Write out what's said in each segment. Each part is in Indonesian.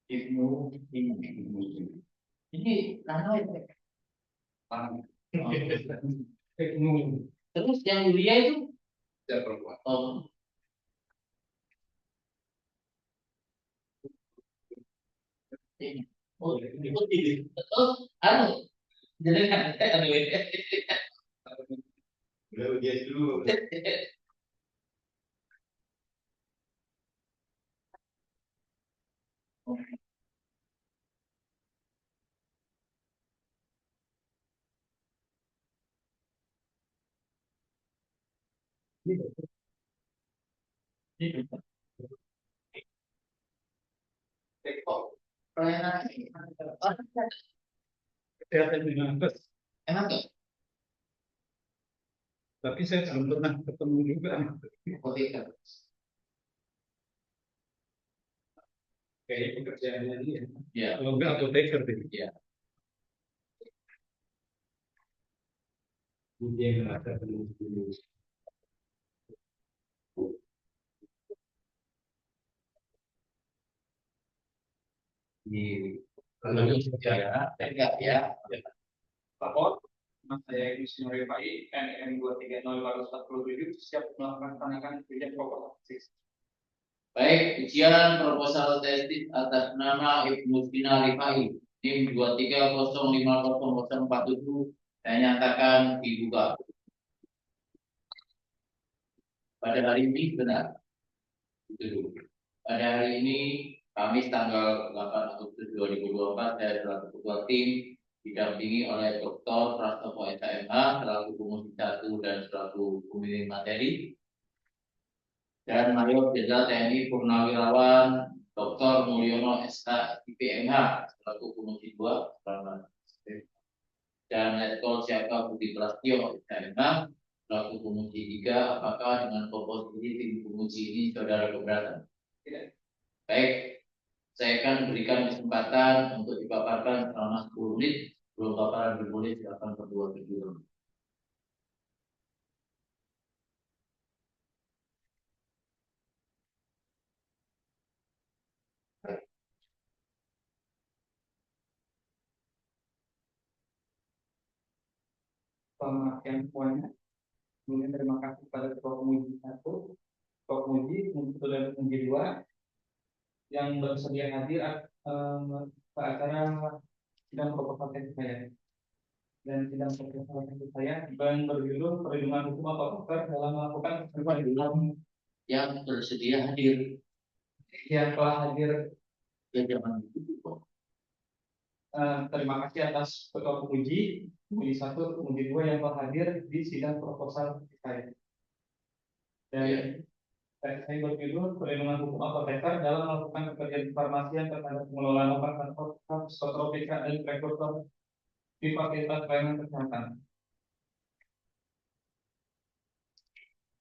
Ibnu Ibnu ini namanya apa? Ibnu. Terus yang Yulia itu tidak perempuan. Oh. Oh, ini. Oh, anu. Jadi kan anu ya. Udah dia dulu. Emang tuh? Tapi saya belum pernah ketemu juga. Kayak pekerjaannya dia. Ya. Kalau enggak apoteker deh. Ya. Dia ngerasa belum dulu. Di kalau ya, enggak ya. Lapor, Mas saya Insinyur PAI NM 230-447 siap melakukan tanakan ujian proposal. Baik, ujian proposal tesis atas nama Ibnu Sina Rifai tim 2305047 saya nyatakan dibuka. Pada hari ini benar. Itu dulu. Pada hari ini Kamis tanggal 8 Agustus 2024 saya selaku ketua tim didampingi oleh Dr. Prastomo SMH selaku pemusik 1 dan selaku pembimbing materi dan Mayor Jenderal TNI Purnawirawan Dr. Mulyono SK IPMH selaku pemusik 2 dan Letkol Siaka Budi Prastio SMH selaku pemuji 3. Apakah dengan komposisi tim pemuji ini saudara keberatan? Tidak. Baik, saya akan berikan kesempatan untuk dipaparkan selama 10 menit. Belum paparan dimulai, silakan berdua berdua. Pemakaian semuanya. Kemudian terima kasih kepada Ketua Pemuji 1, Ketua Pemuji, dan Pemuji 2 yang bersedia hadir ke acara sidang proposal tesis saya. Dan sidang proposal tesis saya dan berjudul perlindungan hukum apoteker dalam melakukan perlindungan yang bersedia hadir. Yang telah hadir ya jangan gitu. Terima kasih atas Ketua Pemuji 1, Pemuji 2 yang telah hadir di sidang proposal saya. Dan saya berjudul perlindungan hukum apoteker dalam melakukan pekerjaan farmasi yang terhadap pengelolaan obat psikotropika dan prekursor di Fakultas Pelayanan Kesehatan.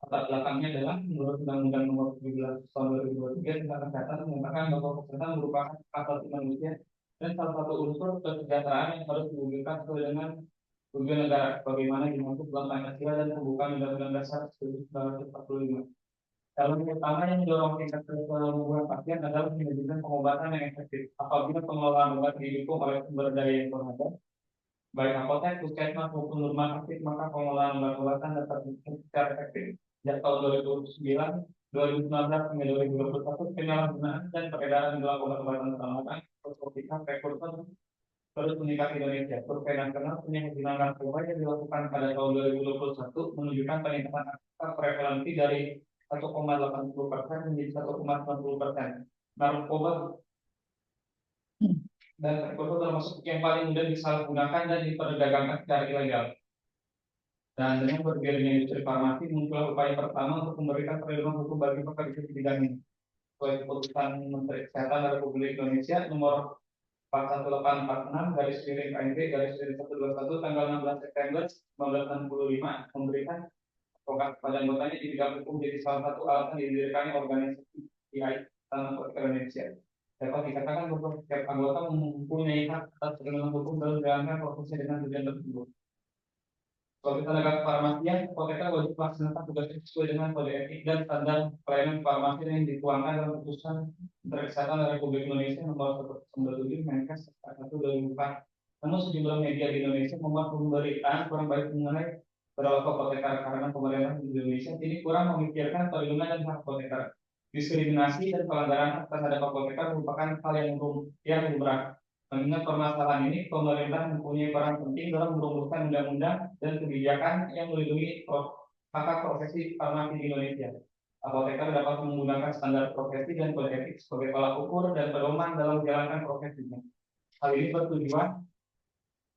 Latar belakangnya adalah menurut Undang-Undang Nomor 17 Tahun 2023 tentang Kesehatan menyatakan bahwa kesehatan merupakan hak asasi manusia dan salah satu unsur kesejahteraan yang harus diwujudkan sesuai dengan tujuan negara, bagaimana dimaksud dalam Pancasila dan pembukaan Undang-Undang Dasar 1945. Dalam pertama yang mendorong tingkat kesembuhan pasien adalah menjadikan pengobatan yang efektif. Apabila pengelolaan obat didukung oleh sumber daya yang beragam, baik apotek, puskesmas maupun rumah sakit, maka pengelolaan obat-obatan dapat dilakukan secara efektif. Sejak tahun 2009, 2019 hingga 2021, penyalahgunaan dan peredaran dalam obat-obatan terlarang, narkotika, prekursor terus meningkat di Indonesia. Survei nasional penyakit narkoba yang dilakukan pada tahun 2021 menunjukkan peningkatan angka prevalensi dari 1,80% menjadi 1,90%. Narkoba dan prekursor termasuk yang paling mudah disalahgunakan dan diperdagangkan secara ilegal. Dan dengan berdirinya industri farmasi muncul upaya pertama untuk memberikan perlindungan hukum bagi pekerja di bidang ini. Sesuai keputusan Menteri Kesehatan Republik Indonesia nomor 41846 garis miring KNP garis miring 121 tanggal 16 September 1965 memberikan kepada anggotanya di bidang hukum jadi salah satu alasan didirikannya organisasi PI tanah Indonesia. Dapat dikatakan bahwa setiap anggota mempunyai hak atas perlindungan hukum dalam menjalankan profesi dengan tujuan tersebut. Sebagai tenaga kefarmasian, apoteker wajib melaksanakan tugasnya sesuai dengan kode etik dan standar pelayanan farmasi yang dituangkan dalam Keputusan Menteri Kesehatan Republik Indonesia Nomor 197 Menkes 1/2004. Namun sejumlah media di Indonesia membuat pemberitaan kurang baik mengenai perilaku apoteker karena pemerintah di Indonesia ini kurang memikirkan perlindungan dan hak apoteker. Diskriminasi dan pelanggaran hak terhadap apoteker merupakan hal yang lumrah. Mengingat permasalahan ini, pemerintah mempunyai peran penting dalam merumuskan undang-undang dan kebijakan yang melindungi hak profesi farmasi di Indonesia. Apoteker dapat menggunakan standar profesi dan kode etik sebagai tolak ukur dan pedoman dalam menjalankan profesinya. Hal ini bertujuan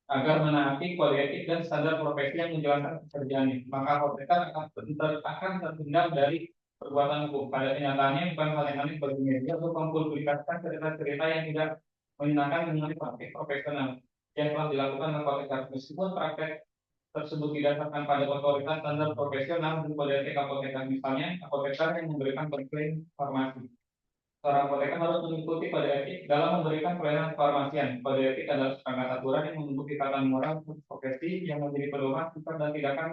agar menaati kode etik dan standar profesi yang menjalankan pekerjaannya. Maka apoteker akan terhindar dari perbuatan hukum. Pada kenyataannya bukan hal yang aneh bagi media untuk mempublikasikan cerita-cerita yang tidak menyenangkan mengenai praktik profesional yang telah dilakukan apoteker. Meskipun praktek tersebut didasarkan pada otoritas standar profesional dan kode etik apoteker, misalnya apoteker yang memberikan klaim farmasi. Seorang apoteker harus mengikuti kode etik dalam memberikan pelayanan farmasian. Kode etik adalah seperangkat aturan yang membentuk ikatan moral profesi yang menjadi pedoman sikap dan tindakan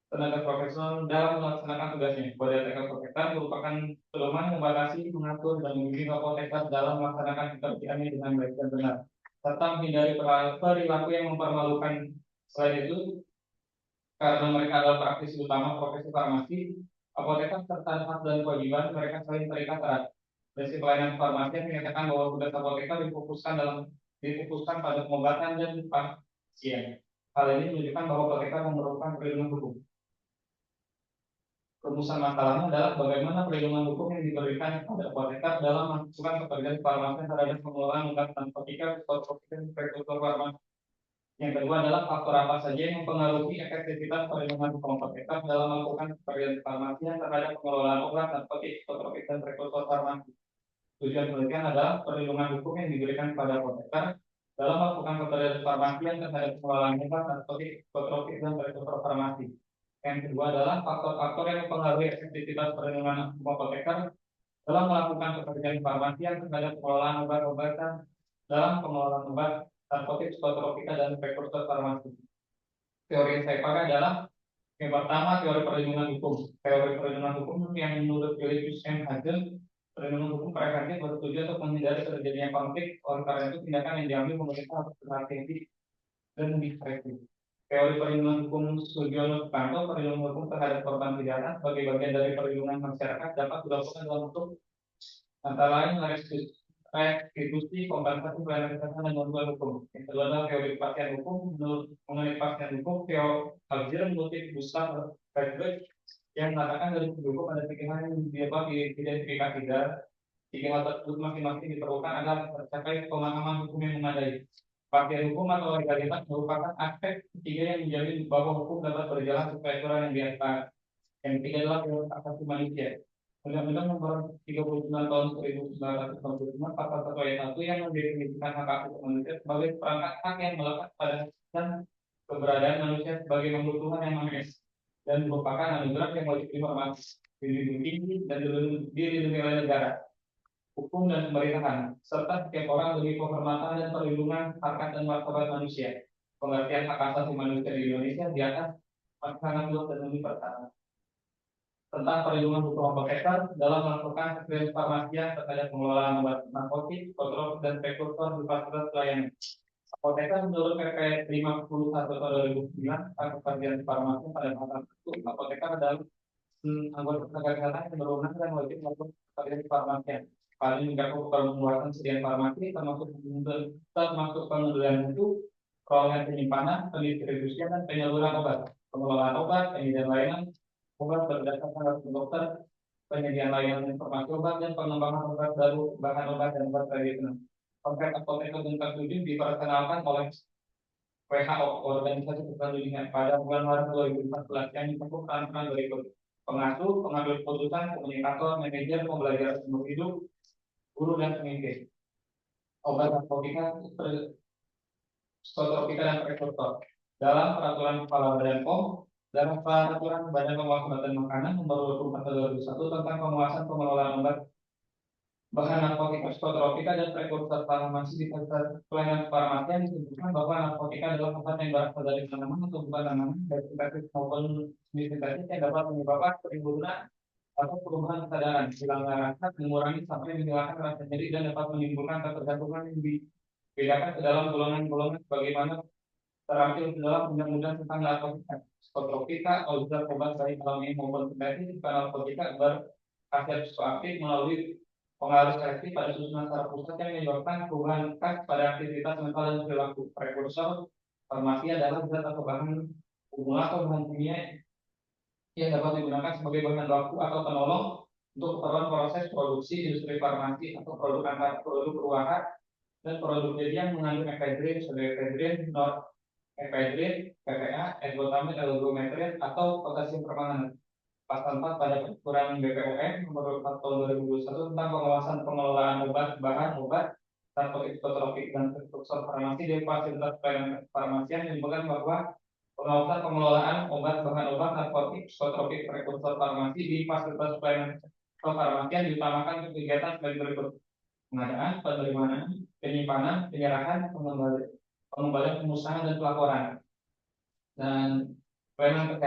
tenaga profesional dalam melaksanakan tugasnya. Kode etik apoteker merupakan pedoman yang membatasi, mengatur, dan membimbing apoteker dalam melaksanakan pekerjaannya dengan baik dan benar, serta menghindari perilaku yang mempermalukan. Selain itu, karena mereka adalah praktisi utama profesi farmasi, apoteker serta hak dan kewajiban mereka saling terikat erat. Prinsip pelayanan farmasi yang menyatakan bahwa tugas apoteker difokuskan pada pengobatan dan pasien. Hal ini menunjukkan bahwa apoteker memerlukan perlindungan hukum. Rumusan masalahnya adalah bagaimana perlindungan hukum yang diberikan kepada apoteker dalam melakukan pekerjaan farmasi terhadap pengelolaan obat narkotika, dan prekurser farmasi. Yang kedua adalah faktor apa saja yang mempengaruhi efektivitas perlindungan hukum apoteker dalam melakukan pekerjaan farmasi terhadap pengelolaan obat narkotik, psikotropik, dan prekursor farmasi. Tujuan penelitian adalah perlindungan hukum yang diberikan kepada apoteker dalam melakukan pekerjaan farmasi terhadap pengelolaan obat narkotik, psikotropik, dan prekursor farmasi. Yang kedua adalah faktor-faktor yang mempengaruhi efektivitas perlindungan hukum apoteker dalam melakukan pekerjaan farmasi terhadap pengelolaan obat-obatan dalam pengelolaan obat narkotik, psikotropika, dan prekursor farmasi. Teori yang saya pakai adalah yang pertama, teori perlindungan hukum. Teori perlindungan hukum yang menurut Philips M. Hagen, perlindungan hukum preventif bertujuan untuk menghindari terjadinya konflik. Oleh karena itu, tindakan yang diambil pemerintah harus berhati-hati dan diskretif. Teori perlindungan hukum Sugiono Sukanto, perlindungan hukum terhadap korban pidana sebagai bagian dari perlindungan masyarakat dapat dilakukan dalam bentuk antara lain restitusi, kompensasi, pelayanan kesehatan, dan bantuan hukum. Yang kedua adalah teori kepastian hukum. Mengenai kepastian hukum, Theo Algier mengutip Gustav Friedrich yang mengatakan dari hukum ada tiga hal yang dapat diidentifikasi. Tiga hal tersebut masing-masing diperlukan agar tercapai pemahaman hukum yang memadai. Kepastian hukum atau legalitas merupakan aspek ketiga yang menjamin bahwa hukum dapat berjalan sesuai aturan yang biasa. Yang ketiga adalah teori hak asasi manusia. Undang-Undang Nomor 39 Tahun 1945 Pasal 1 Ayat 1 yang mendefinisikan hak asasi manusia sebagai perangkat hak yang melekat pada dan keberadaan manusia sebagai makhluk Tuhan yang Maha Esa dan merupakan anugerah yang wajib dihormati, dilindungi dan dilindungi oleh negara, hukum dan pemerintahan, serta setiap orang demi penghormatan dan perlindungan harkat dan martabat manusia. Pengertian hak asasi manusia di Indonesia di atas sangat luas dan universal. Tentang perlindungan hukum apoteker dalam melakukan pekerjaan farmasian terhadap pengelolaan obat narkotik, psikotropik, dan prekursor di fasilitas pelayanan. Apoteker menurut PP 51 tahun 2009 tentang pekerjaan farmasi pada pasal 1, apoteker adalah anggota tenaga kesehatan yang berwenang dan wajib melakukan pekerjaan farmasian. Paling mencakup pembuatan sediaan farmasi termasuk pengendalian mutu, perolehan penyimpanan, pendistribusian, dan penyaluran obat, pengelolaan obat, penyediaan layanan obat berdasarkan resep dokter, penyediaan layanan informasi obat, dan pengembangan obat baru, bahan obat, dan obat tradisional. Konsep apoteker tingkat 7 diperkenalkan oleh WHO, Organisasi Kesehatan Dunia, pada bulan Maret 2014 yang mencakup peran-peran berikut: pengasuh, pengambil keputusan, komunikator, manajer, pembelajaran seumur hidup, guru, dan pemimpin. Obat narkotika, psikotropika, dan prekursor. Dalam peraturan kepala Badan POM, dalam peraturan Badan Pengawas Obat dan Makanan Nomor 24 tahun 2001 tentang pengawasan pengelolaan obat bahan narkotika psikotropika dan prekursor farmasi di pasar pelayanan farmasi yang disebutkan bahwa narkotika adalah obat yang berasal dari tanaman atau bukan tanaman baik sintetis maupun semi sintetis yang dapat menyebabkan penimbunan atau perubahan kesadaran, hilangnya rasa, mengurangi sampai menghilangkan rasa nyeri dan dapat menimbulkan ketergantungan yang dibedakan ke dalam golongan-golongan sebagaimana terampil di dalam undang-undang tentang narkotika. Psikotropika, obat baik alami maupun sintetis, bukan narkotika berkhasiat psikoaktif melalui pengaruh selektif pada susunan saraf pusat yang menyebabkan perubahan khas pada aktivitas mental dan perilaku. Prekursor farmasi adalah zat atau bahan hubungan atau bahan kimia yang dapat digunakan sebagai bahan baku atau penolong untuk keperluan proses produksi industri farmasi atau produk antar produk ruangan dan produk jadi yang mengandung efedrin, pseudoefedrin, norepinephrine, PPA, ergotamine, ergometrin, atau potasium permanganat. Pasal 4 pada peraturan BPOM nomor 4 tahun 2021 tentang pengawasan pengelolaan obat, bahan obat, narkotik psikotropik dan prekursor farmasi di fasilitas pelayanan farmasian menyebutkan bahwa pengawasan pengelolaan obat, bahan obat, narkotik psikotropik, prekursor farmasi di fasilitas pelayanan farmasian diutamakan untuk kegiatan sebagai berikut: pengadaan, penerimaan, penyimpanan, penyerahan, pengembalian, pemusnahan, dan pelaporan. Dan pelayanan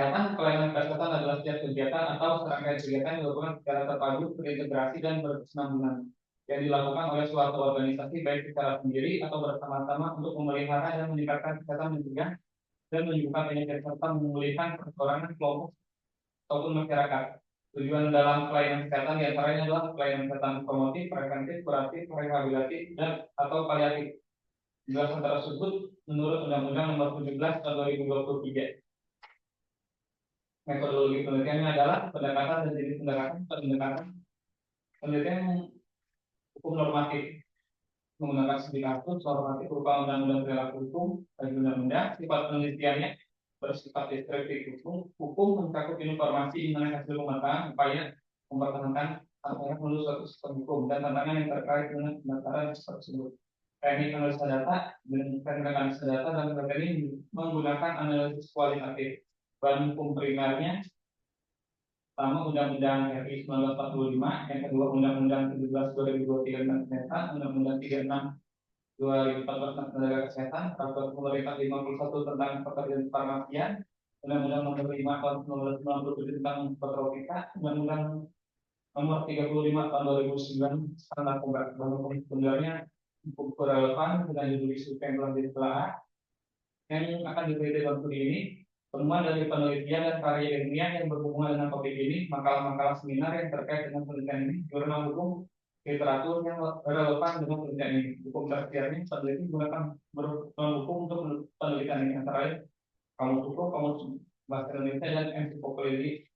kesehatan adalah setiap kegiatan atau serangkaian kegiatan yang dilakukan secara terpadu, terintegrasi, dan berkesinambungan yang dilakukan oleh suatu organisasi baik secara sendiri atau bersama-sama untuk memelihara dan meningkatkan kesehatan mencegah dan menyembuhkan penyakit serta memulihkan persoalan kelompok ataupun masyarakat. Tujuan dalam pelayanan kesehatan diantaranya adalah pelayanan kesehatan promotif, preventif, kuratif, rehabilitatif, dan atau paliatif. Penjelasan tersebut menurut Undang-Undang Nomor 17 Tahun 2023. Metodologi penelitiannya adalah pendekatan dan jenis pendekatan penelitian hukum normatif menggunakan studi kasus normatif berupa undang-undang perilaku hukum dan undang-undang. Sifat penelitiannya bersifat deskriptif hukum mencakup informasi mengenai hasil pemetaan upaya mempertahankan atau menulis suatu sistem hukum dan tantangan yang terkait dengan pendaftaran tersebut. Teknik analisa data dan teknik menggunakan analisis kualitatif. Bahan hukum primernya pertama Undang-Undang RI 1945, yang kedua Undang-Undang 17 2023 tentang kesehatan, Undang-Undang 36 2014 tentang tenaga kesehatan, Peraturan Pemerintah 51 tentang pekerjaan farmasian, Undang-Undang Nomor 5 tahun 1997 tentang psikotropika, Undang-Undang Nomor 35 tahun 2009 tentang narkoba. Bahwa sebenarnya cukup relevan dengan judul isu yang telah ditelaah yang akan diteliti dalam studi ini. Temuan dari penelitian dan karya ilmiah yang berhubungan dengan topik ini, makalah-makalah seminar yang terkait dengan penelitian ini, jurnal hukum, literatur yang relevan dengan penelitian ini. Hukum tersiarnya peneliti menggunakan hukum untuk penelitian ini, antara lain kamus hukum, kamus bahasa Indonesia, dan ensiklopedia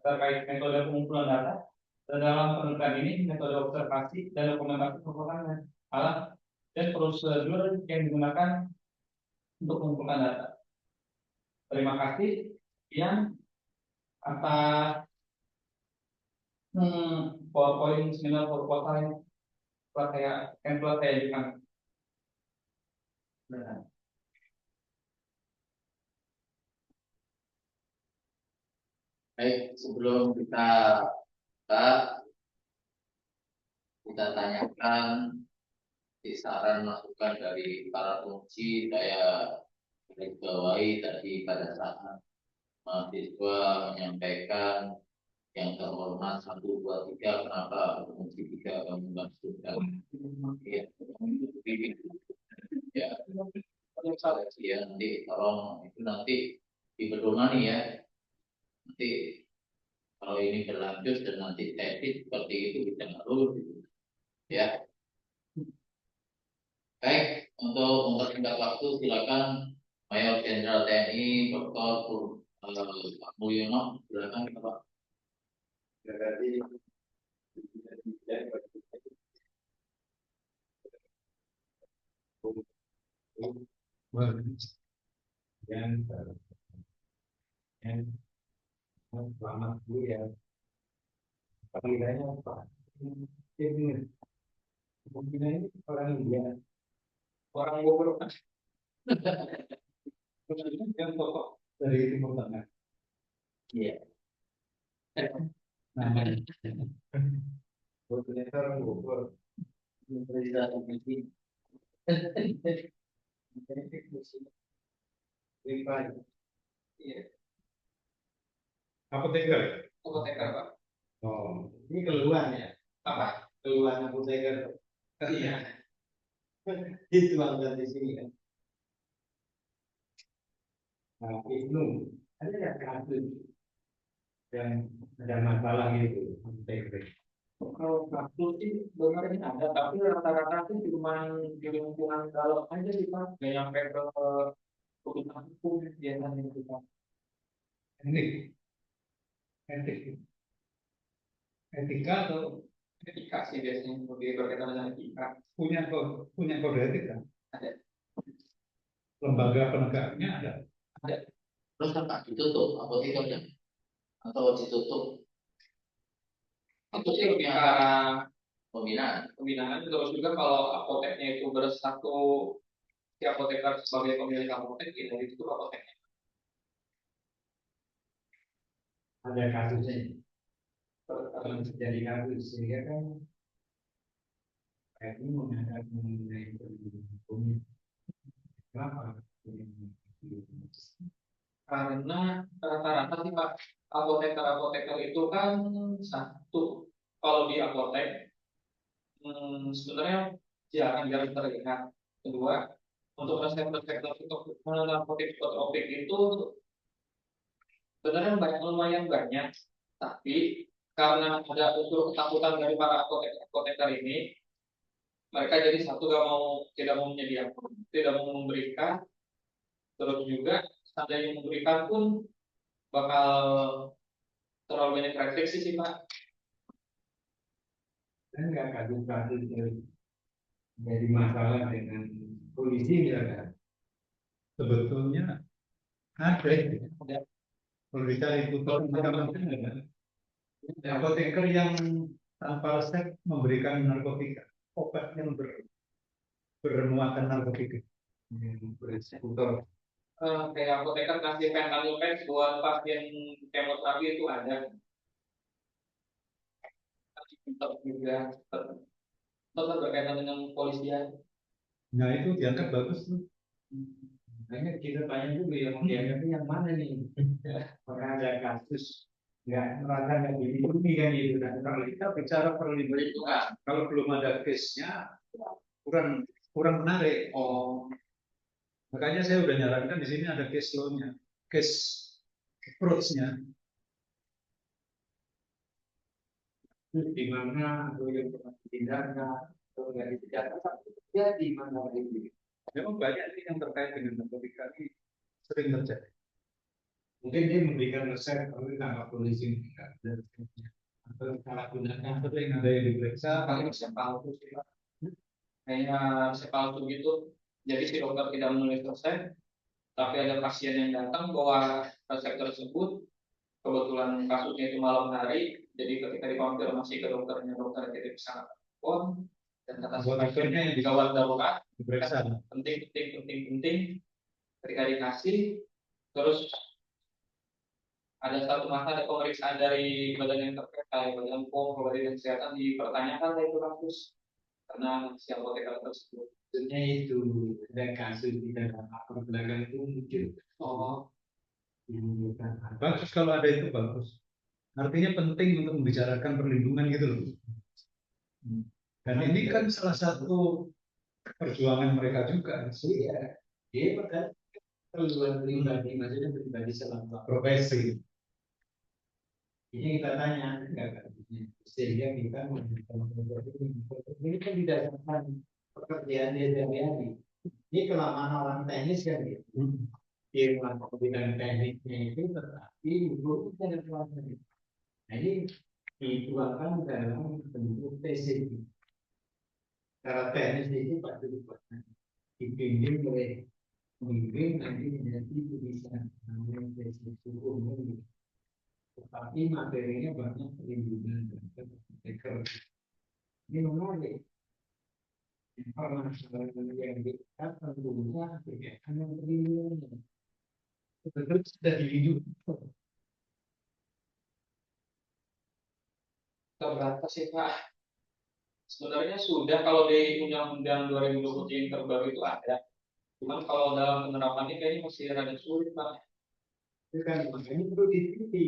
terkait metode pengumpulan data. Dan dalam penelitian ini, metode observasi dan dokumentasi merupakan alat dan prosedur yang digunakan untuk mengumpulkan data. Terima kasih yang atas PowerPoint seminar proposal yang telah saya ajukan. Baik, sebelum kita tanyakan saran masukan dari para penguji. Saya garisbawahi tadi pada saat mahasiswa menyampaikan yang terhormat 1, 2, 3, kenapa penguji 3 kamu maksudkan ya, ya nanti tolong itu nanti dipedomani ya, nanti kalau ini berlanjut dan nanti tesis seperti itu bisa ngaruh ya. Baik, untuk mempersingkat waktu silakan Mayor Jenderal TNI Dr. Mulyono, silakan Pak. Selamat dulu ya. Panggilannya apa? Ini orang India, orang Bogor kan? Yang tokoh dari Timur Tengah. Iya. Namanya Koordinator Bogor. Reply. Iya, Apoteker. apoteker Pak. Oh, ini keluhan ya. Apa? Keluhan apoteker. Iya. Itu angkat di sini kan. Nah, Ibnu, ada nggak kasus yang ada masalah gitu apoteker? Kalau kasus sih sebenarnya ada, tapi rata-rata sih cuma di lingkungan dalam aja sih Pak, nggak nyampe ke urusan hukum biasanya gitu Pak. Etik, etik, etika atau Etika sih biasanya lebih berkaitan dengan etika. punya kode etik kan? Ada, Lembaga penegaknya ada. ada. Terus apa ditutup apotekernya atau ditutup Itu sih lebih ke arah pembinaan? pembinaan. Terus juga kalau apoteknya itu bersatu, si apoteker sebagai pemilik apotek, ya dari itu apoteknya. Ada kasusnya. Kalau terjadi kasus sehingga kan kayak ini mengangkat mengenai hukum. Kenapa? Karena rata-rata sih Pak, apoteker-apoteker itu kan satu, kalau di apotek sebenarnya jarang-jarang terlihat. Kedua, untuk resep-resep untuk narkotik opik itu sebenarnya banyak, lumayan banyak, tapi karena ada unsur ketakutan dari para apoteker ini, mereka jadi satu tidak mau menyediakan, tidak mau memberikan, terus juga ada yang memberikan pun bakal terlalu banyak restriksi sih Pak. Dan nggak kasus-kasus yang jadi masalah dengan polisi misalkan. Sebetulnya ada. Ada. Kalau dicari putusan mahkamah ada. Apoteker yang tanpa resep memberikan narkotika, obat yang bermuatan narkotika. Bereksekutor. Kayak apoteker ngasih fentanyl pen buat pasien kemoterapi itu ada. Tetap juga tetap berkaitan dengan polisian. Nah itu dianggap bagus tuh. Makanya kita tanya dulu yang dianggapnya yang mana nih? Karena ada kasus nggak merasa nggak dilindungi kan itu. Dan kalau kita bicara perlindungan, kalau belum ada case-nya kurang kurang menarik. Oh, Makanya saya udah nyarankan di sini ada case law-nya, case approach-nya. Di mana atau yang pernah ditindak atau nggak dipidana ya di mana ini. Memang banyak nih yang terkait dengan narkotika ini sering terjadi. Mungkin dia memberikan resep kalau ditangkap polisi atau salah gunakan sering ada yang diperiksa paling resep palsu sih Pak. Kayaknya resep palsu gitu. Jadi si dokter tidak menulis resep, tapi ada pasien yang datang bawa resep tersebut. Kebetulan kasusnya itu malam hari, jadi ketika dikonfirmasi ke dokternya, dokter tidak bisa telepon dan kata si pasiennya yang digawat darurat, diperiksa. penting. Ketika dikasih, terus ada satu masa ada pemeriksaan dari badan yang terkait, badan POM, badan kesehatan dipertanyakan itu kasus karena si apoteker tersebut. Maksudnya itu ada kasus di dalam akun belakang itu muncul. Oh, Bagus kalau ada itu bagus. Artinya penting untuk membicarakan perlindungan gitu loh. Dan ini kan salah satu perjuangan mereka juga. Iya, iya kan perjuangan pribadi, maksudnya pribadi selama profesi. Ini kita tanya, enggak kan? Sehingga kita memberikan ini kan didasarkan pekerjaan dia sehari-hari. Ini kelemahan orang teknis kan gitu. Firman pembinaan tekniknya itu tetapi itu ada pelatihan. Nah ini dituangkan dalam bentuk tesis. Cara teknis itu pasti dibimbing oleh pembimbing nanti menjadi tulisan namanya tesis hukum. Tetapi materinya banyak perlindungan dan teknik. Ini menarik. Informasi yang kita tentunya berkaitan dengan perlindungan. Betul sudah dilindungi. terbatas sih Pak. Sebenarnya sudah kalau di Undang-Undang 2023 yang terbaru itu ada. Cuman kalau dalam penerapannya kayaknya masih rada sulit, Pak. Itu kan makanya perlu diteliti.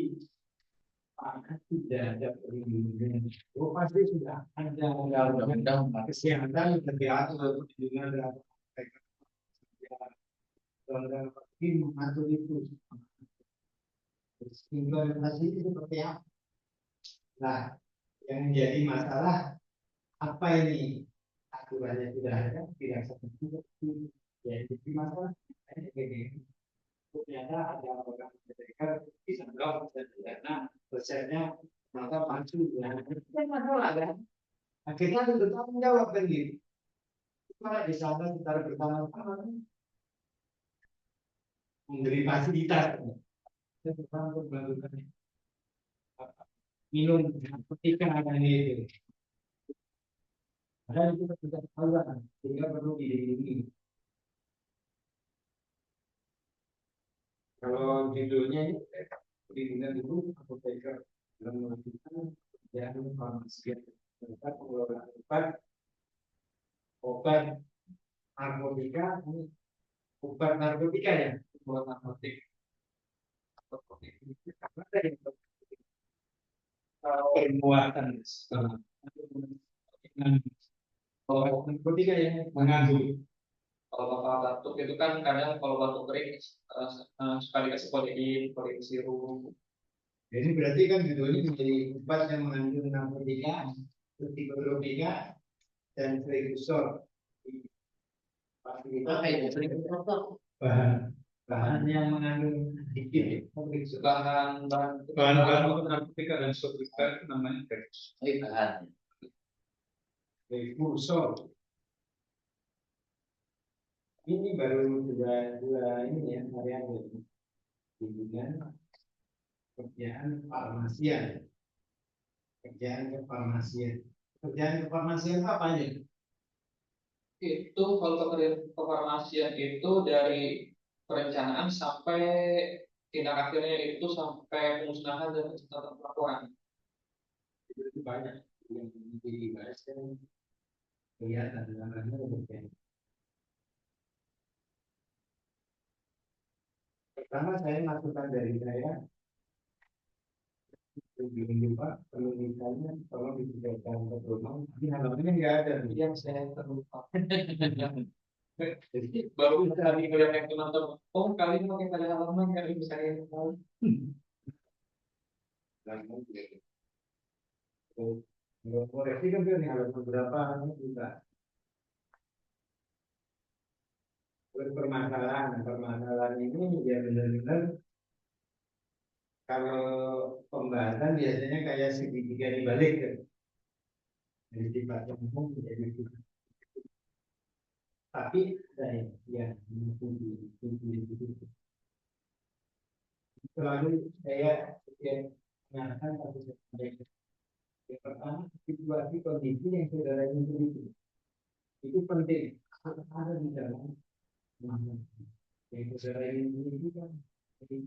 Apakah sudah ada perlindungan? Oh, pasti sudah ada undang-undang kesehatan yang diatur perlindungan dalam undang-undang mengatur itu. Implementasi itu seperti apa? Nah, yang menjadi masalah apa ini? Aturannya sudah ada, tidak seperti itu. Ya, jadi masalah ini. Ternyata ada orang mereka bisa berapa persen persennya maka maju ya itu kan masalah kan akhirnya itu bertanggung jawab kan gitu karena di sana secara bersama-sama memberi fasilitas untuk melakukan minum ketika ada ini itu ada itu sudah tahu kan sehingga perlu dilindungi. Kalau judulnya ini perlindungan itu apoteker dalam melakukan pekerjaan farmasi tentang pengelolaan obat narkotika obat narkotika ya obat narkotik karena dari perbuatan kalau narkotika yang mengandung Kalau bapak batuk itu kan kadang kalau batuk kering suka dikasih kodein, kodein sirup. jadi berarti kan judulnya menjadi obat yang mengandung narkotika psikotropika dan prekursor bahan bahan yang mengandung adiktif bahan-bahan untuk narkotika dan psikotropika itu namanya prekursor. Ini baru dua ini ya variabel hubungan kerjaan kefarmasian kerjaan kefarmasian apa aja? Itu kalau pekerjaan kefarmasian itu dari perencanaan sampai tindak akhirnya itu sampai pemusnahan dan catatan pelaporan. Itu banyak yang dibahas kan kelihatan dalamnya berbeda. Pertama saya masukkan dari saya begini Pak, penulisannya tolong disediakan ke rumah. Tapi halamannya nggak ada. Yang saya terlupa. Jadi baru hari ngeliat yang teman-teman, oh kali ini pakai pada halaman kali bisa yang tahu. Koreksi kan dia halaman berapa juga permasalahan ini ya benar-benar kalau pembahasan biasanya kayak segitiga dibalik kan. Dari sifatnya umum menjadi tapi ada yang selalu saya mengatakan satu yang pertama situasi kondisi yang saudara ini itu penting ada di dalam yang saudara ini itu kan jadi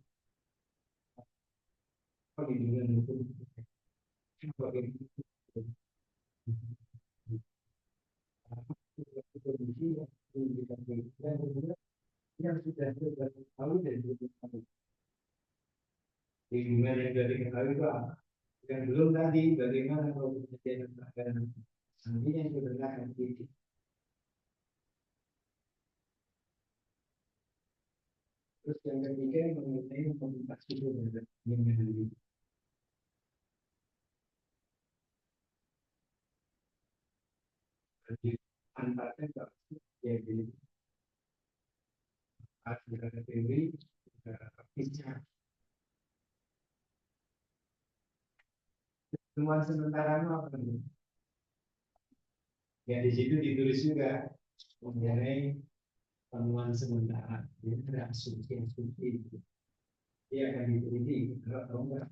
perlindungan itu kondisi yang sudah tahu dan tahu lingkungan yang dari ketahui itu apa yang belum tadi bagaimana kalau kejadian nanti yang sebenarnya nanti terus yang ketiga mengenai komunikasi dengan antaranya jadi ada teori praktisnya temuan sementara apa nih ya di situ ditulis juga mengenai temuan sementara ini ada asumsi itu dia akan diteliti kalau enggak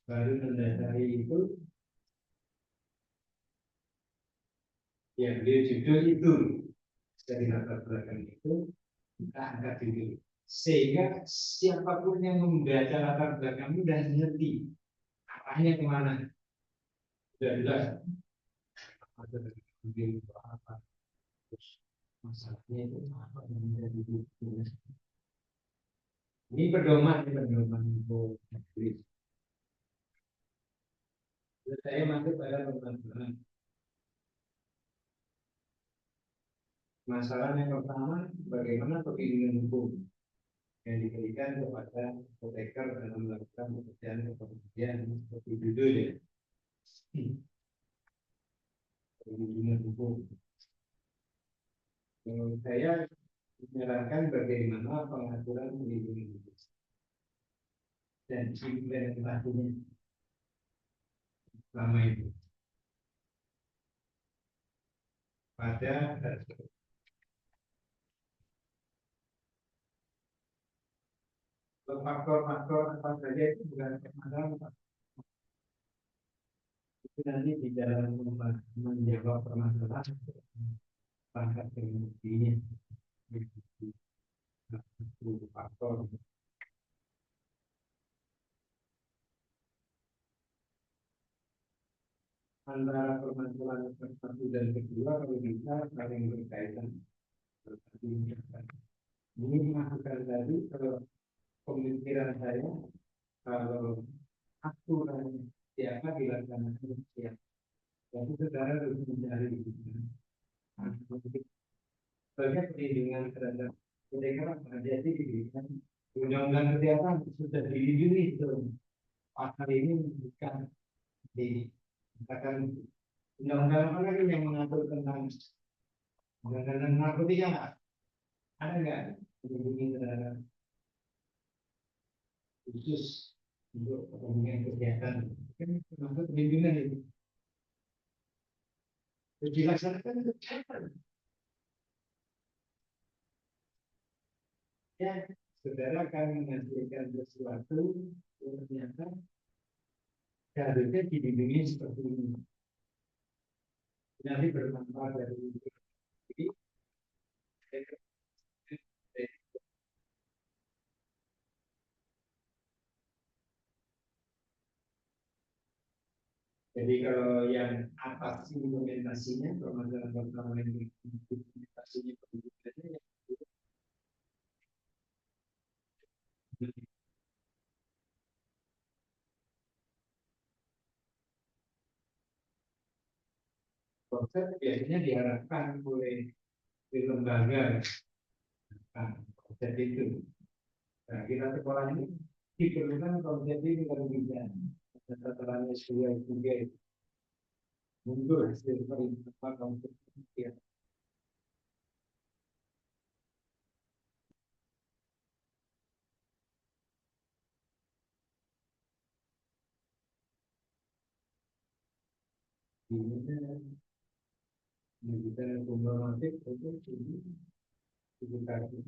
baru mendasari itu ya beliau judul itu dari latar belakang itu kita angkat judul sehingga siapapun yang membaca latar belakang itu dan ngerti arahnya kemana Sudah jelas ada dari apa terus masalahnya itu apa yang menjadi ini pedoman untuk negeri. Saya masuk pada pedoman. Masalah yang pertama, bagaimana perlindungan hukum yang diberikan kepada apoteker dalam melakukan pekerjaan seperti judulnya, perlindungan hukum. Menurut saya menyarankan bagaimana pengaturan perlindungan hukum dan implementasinya selama itu pada faktor-faktor apa saja itu bukan masalah. Itu nanti di dalam menjawab permasalahan pangkat teknologinya faktor antara permasalahan satu dan kedua kalau bisa saling berkaitan. Ini masukan tadi kalau pemikiran saya kalau aturan siapa dilaksanakan siapa. Jadi saudara harus mencari banyak perlindungan terhadap mereka jadi diberikan undang-undang kesehatan sudah dilindungi sebelum pasal ini bukan dikatakan undang-undang apa lagi yang mengatur tentang undang-undang narkotika nggak? Ada nggak melindungi terhadap khusus untuk perlindungan kesehatan? Kan termasuk perlindungan itu. Terus dilaksanakan itu kesehatan. Ya, saudara akan menghasilkan sesuatu yang ternyata seharusnya dilindungi seperti ini. Nanti bermanfaat dari ini. Jadi kalau yang atas implementasinya, permasalahan pertama yang implementasinya pendidikannya, konsep biasanya diharapkan oleh lembaga konsep itu. Nah, kita sekolah ini diperlukan konsep ini kalau bisa. Tatarannya sesuai juga muncul hasil perintah konsep itu. Ini kita problematik itu edukasi.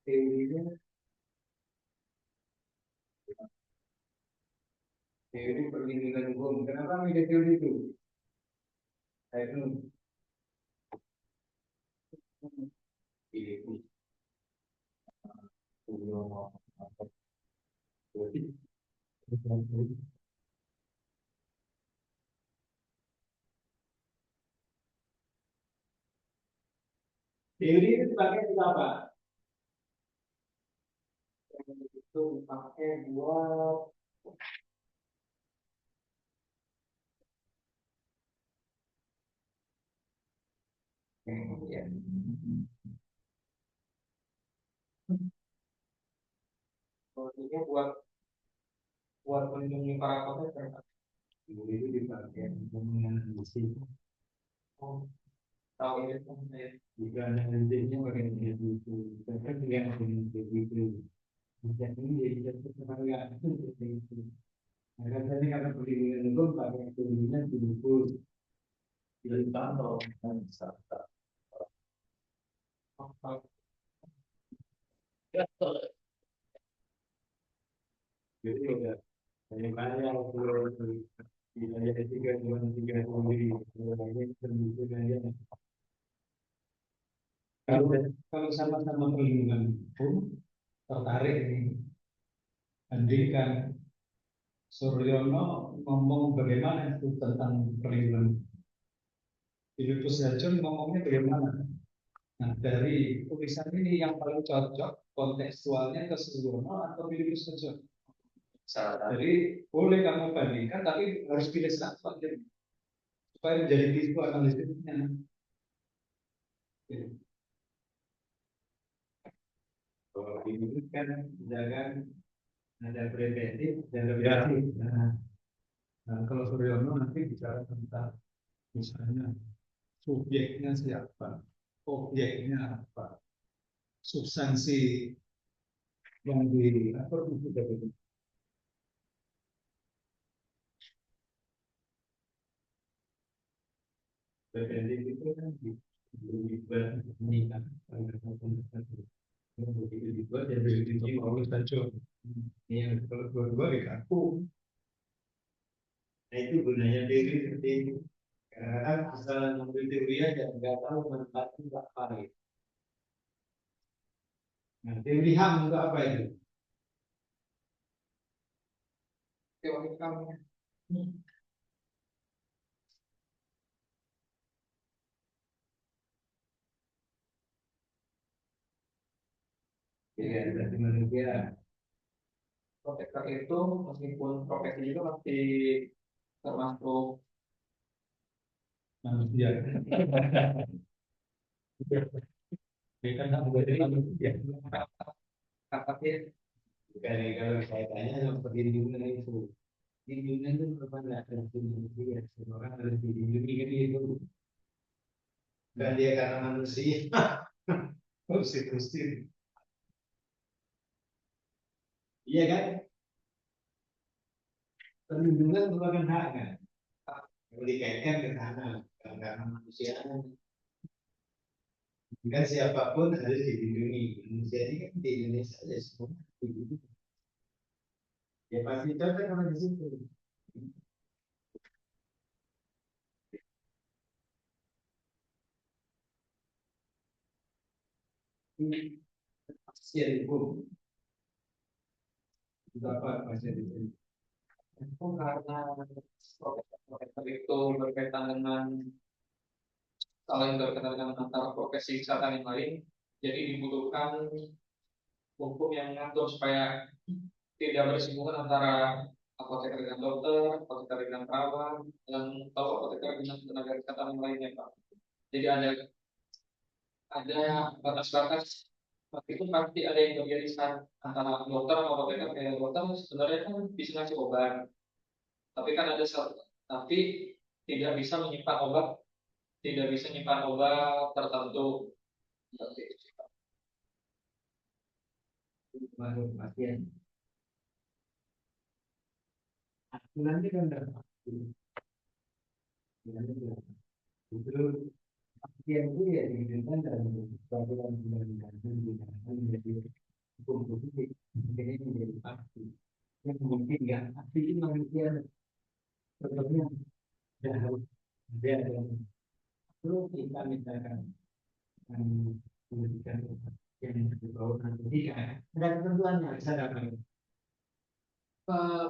Teorinya teori perlindungan hukum. Kenapa milih teori itu? Saya itu ini teori itu dipakai untuk apa? Itu dipakai buat ya. Maksudnya buat melindungi para pekerja. Teori itu dipakai untuk menganalisis. Oh, tahu ya saya. Jika analisisnya bagaimana itu, kan tidak ada itu. Jadi jadi tetangga seperti itu. Nah, katanya karena perlindungan hukum pakai perlindungan di buku atau jadi udah banyak wilayah tiga sendiri lagi Kalau sama-sama perlindungan hukum tertarik ini, andaikan Suryono ngomong bagaimana itu tentang perlindungan, Filipus Hajun ngomongnya bagaimana. Nah, dari tulisan ini yang paling cocok kontekstualnya ke Suryono atau Filipus Hajun. Jadi boleh kamu bandingkan, tapi harus pilih satu aja supaya menjadi tisu analisisnya. Kalau ini kan jangan ada preventif dan reaktif. Nah, kalau Suryono nanti bicara tentang misalnya subjeknya siapa, objeknya apa, substansi yang di apa itu dari preventif itu kan dibuat meningkat begitu dibuat ya begitu mau saja. Ini yang kalau dua-dua dikaku. Nah itu gunanya teori seperti itu. Kadang-kadang asal ngambil teori aja nggak tahu manfaatnya apa gitu. Nah, teori HAM itu apa itu? Teori kamu. Ya, dari manusia Protektor itu meskipun profesi juga masih termasuk manusia. Ya kan nggak boleh manusia. tapi Bukan kalau saya tanya sama perlindungan itu. Perlindungan itu memang nggak ada manusia. Semua orang harus dilindungi kan itu. Bukan dia karena manusia. Konstitusi. Iya kan? Perlindungan merupakan hak kan? Kalau dikaitkan ke sana, karena manusia kan siapapun harus dilindungi. Manusia ini kan di Indonesia aja semua dilindungi. Ya pasti cocok sama di situ. Pasien hukum. Berapa pasien hukum? itu karena profesor itu berkaitan dengan saling berkaitan dengan antara profesi kesehatan yang lain, jadi dibutuhkan hukum yang mengatur supaya tidak bersinggungan antara apoteker dengan dokter, apoteker dengan perawat, dan kalau apoteker dengan tenaga kesehatan yang lainnya, Pak. Jadi ada batas-batas. Waktu itu pasti ada yang beririsan antara dokter sama apoteker. Kayak dokter sebenarnya kan bisa ngasih obat, tapi kan ada tapi tidak bisa menyimpan obat, tidak bisa menyimpan obat tertentu. Baru pasien. Aturannya kan berapa? Itu pasien itu ya diizinkan dalam peraturan undang-undang menjadi hukum positif. Ini menjadi pasti. Yang mungkin nggak pasti itu manusia. Sebetulnya tidak harus ada yang perlu kita misalkan memberikan yang berbau narkotika. Ada ketentuannya bisa dapat.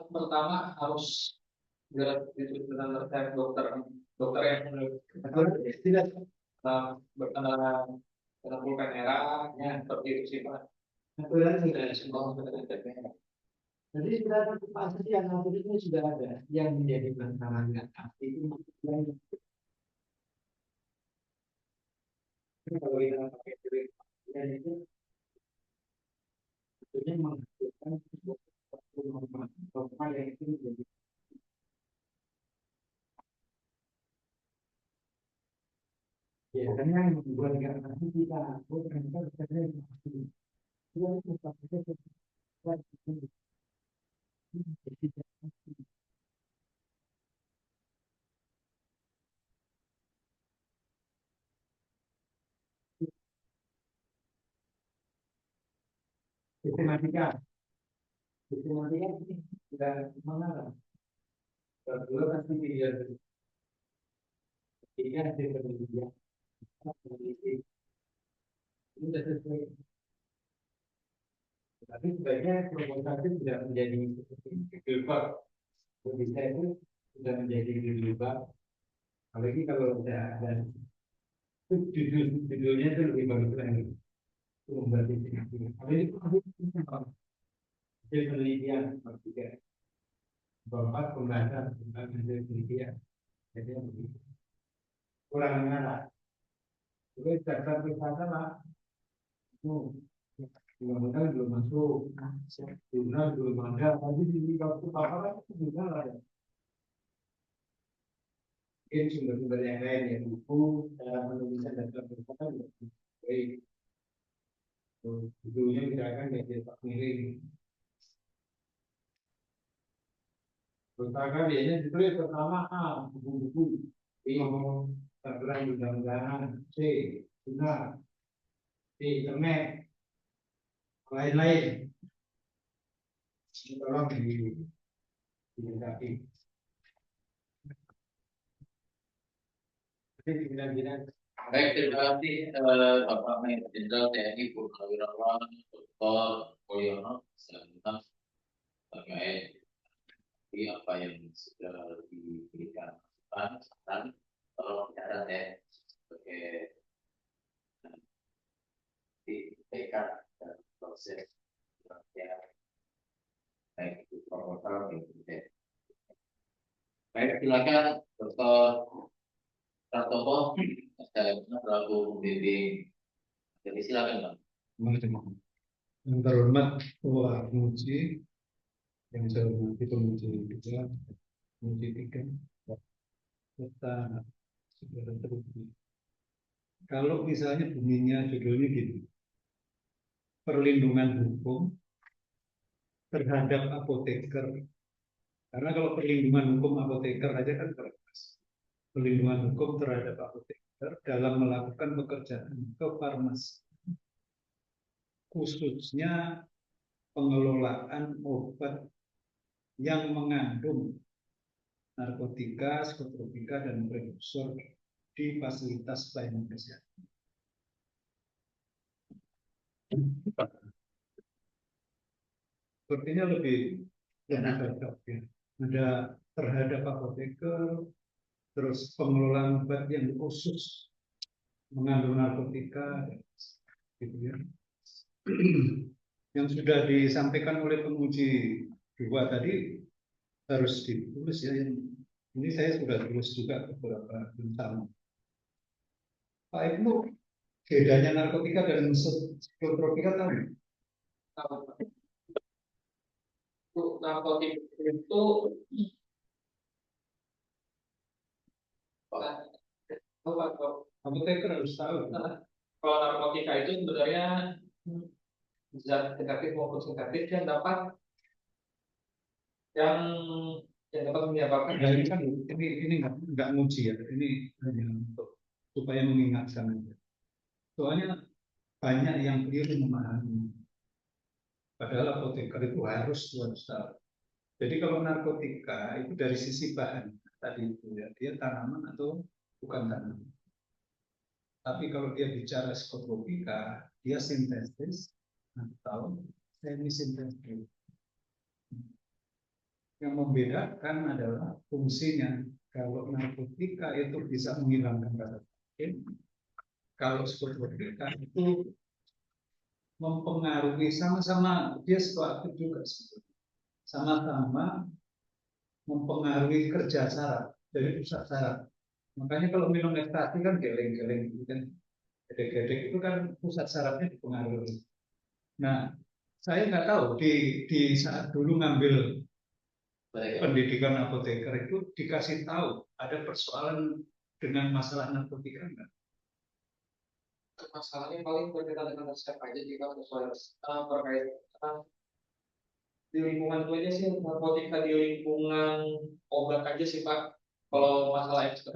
Pertama harus dengan resep dokter, dokter yang Tidak bertanda dengan pulpen merah, ya seperti itu sih Pak. aturan sudah ada. Semua sudah ada. Jadi sudah pasti yang ngatur itu sudah ada. Yang menjadi masalah nggak pasti itu yang kalau kita pakai teori dan itu sebetulnya menghasilkan suatu norma yang itu menjadi ya karena yang membuat nggak pasti kita bukan kita bekerja yang pasti. Kita harus bekerja sesuai sistematika. Sistematika ini sudah mengarah. Kedua pasti dia ketiga hasil penelitian. Ini sudah sesuai. Tapi sebaiknya provokasi tidak menjadi jilbab. Bisa itu sudah menjadi jilbab. Apalagi kalau sudah ada judulnya itu lebih bagus lagi. Itu membuat destinasi. Kalau itu hasil penelitian, juga bapak pembahasan tentang hasil penelitian. Jadi kurang mengarah. Itu dasar wisata lah. Itu mudah-mudahan belum masuk. Jurnal belum ada. Tapi di waktu apa itu juga lah. Mungkin sumber-sumber yang lain ya buku, cara penulisan dasar wisata juga baik. Judulnya misalkan ya Pak Miring. Pertama biasanya ditulis pertama A, buku-buku. B, peraturan undang-undangan. C, guna. D, internet. Lain-lain. Tolong dilengkapi. Jadi kira-kira Baik, terima kasih Bapak Mayor Jenderal TNI Purnawirawan Dr. Mulyono Selanjutnya terkait apa yang sudah diberikan masukan, saran, tolong catat ya sebagai tekad dan proses ya, baik itu proposal maupun teks. Baik, silakan Dr. Pratomo selanjutnya selaku pembimbing. Jadi silakan Pak. yang terhormat Ketua Penguji, yang saya hormati penguji juga, penguji 3, serta saudara teruji. Kalau misalnya bunyinya judulnya gini, perlindungan hukum terhadap apoteker. Karena kalau perlindungan hukum apoteker aja kan terbatas. Perlindungan hukum terhadap apoteker dalam melakukan pekerjaan ke farmasi, khususnya pengelolaan obat yang mengandung narkotika, psikotropika, dan prekursor di fasilitas pelayanan kesehatan. Sepertinya lebih cocok ya. Ada terhadap apoteker, terus pengelolaan obat yang khusus mengandung narkotika, gitu ya. Yang sudah disampaikan oleh penguji 2 tadi harus ditulis ya. Ini saya sudah tulis juga beberapa tentang Pak Ibnu, bedanya narkotika dan psikotropika tahu? Tahu, Pak. Untuk narkotika itu kalau Apoteker harus tahu. kalau narkotika itu sebenarnya zat sintetis maupun sintetis yang dapat yang dapat menyebabkan Ya, ini kan ini nggak nguji ya, ini hanya untuk supaya mengingatkan aja. Soalnya banyak yang keliru memahami. Padahal apoteker itu harus tahu. Jadi kalau narkotika itu dari sisi bahan tadi itu ya, dia tanaman atau bukan tanaman. Tapi kalau dia bicara psikotropika, dia sintetis atau semi sintetis. Yang membedakan adalah fungsinya. Kalau narkotika itu bisa menghilangkan rasa sakit, kalau psikotropika itu mempengaruhi, sama-sama dia psikoaktif juga sebetulnya. Sama-sama mempengaruhi kerja saraf dari pusat saraf. Makanya kalau minum ekstasi kan geleng-geleng gitu kan, gedek-gedek itu kan pusat sarafnya dipengaruhi. Nah, saya nggak tahu di saat dulu ngambil pendidikan apoteker itu dikasih tahu ada persoalan dengan masalah narkotika enggak? masalahnya paling berkaitan dengan resep aja jika sesuai terkait di lingkungan itu aja sih, narkotika di lingkungan obat aja sih Pak. Kalau masalah itu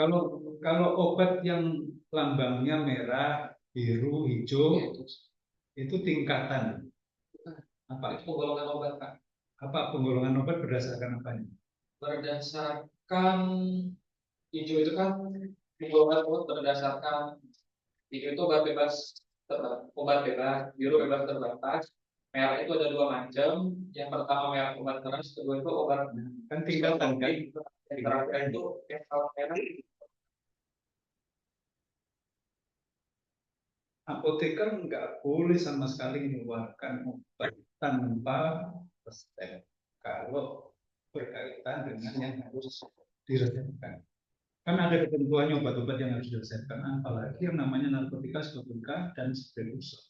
Kalau obat yang lambangnya merah, biru, hijau itu tingkatan apa? itu penggolongan obat Pak. Apa penggolongan obat berdasarkan apa? Berdasarkan hijau itu kan penggolongan obat berdasarkan hijau itu obat bebas obat bebas, biru bebas terbatas. Merah itu ada dua macam. Yang pertama merah obat keras, kedua itu obat Kan tingkatan kan. yang terakhir itu yang kalau merah. Apoteker nggak boleh sama sekali mengeluarkan obat tanpa resep kalau berkaitan dengan yang harus diresepkan. Kan ada ketentuannya obat-obat yang harus diresepkan, apalagi yang namanya narkotika, psikotropa, dan seterusnya.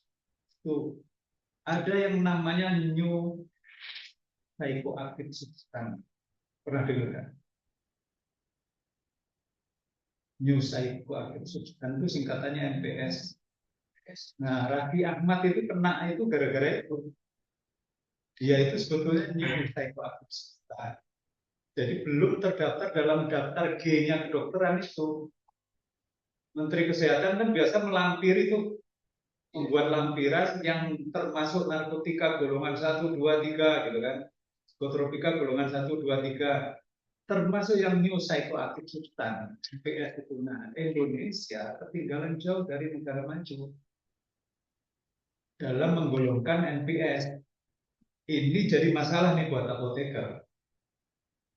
Itu ada yang namanya new psychoactive substance. Pernah dengar kan? New psychoactive substance itu singkatannya NPS. Nah, Raffi Ahmad itu kena itu gara-gara itu. Dia itu sebetulnya new psychoactive substance. Jadi belum terdaftar dalam daftar G-nya kedokteran itu. Menteri Kesehatan kan biasa melampir itu, membuat lampiran yang termasuk narkotika golongan 1, 2, 3 gitu kan. Psikotropika golongan 1, 2, 3. Termasuk yang new psychoactive substance, NPS itu. Nah, Indonesia ketinggalan jauh dari negara maju dalam menggolongkan NPS. Ini jadi masalah nih buat apoteker.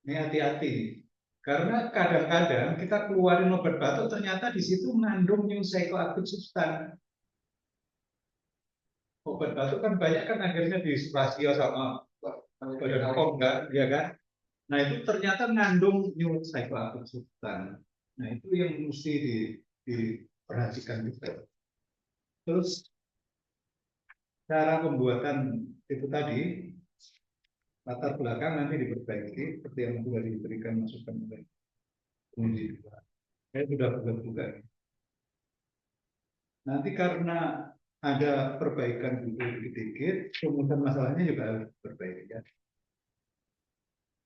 Ini hati-hati. Karena kadang-kadang kita keluarin obat batuk, ternyata di situ mengandung new psychoactive substance. Obat batuk kan banyak kan akhirnya di spasio sama Badan POM kan, ya kan? Nah itu ternyata mengandung new psychoactive substance. Nah itu yang mesti diperhatikan juga. Terus cara pembuatan itu tadi, latar belakang nanti diperbaiki seperti yang sudah diberikan masukan oleh penguji. Saya sudah buat juga. Nanti karena ada perbaikan dikit-dikit, kemudian masalahnya juga harus diperbaiki. Ya.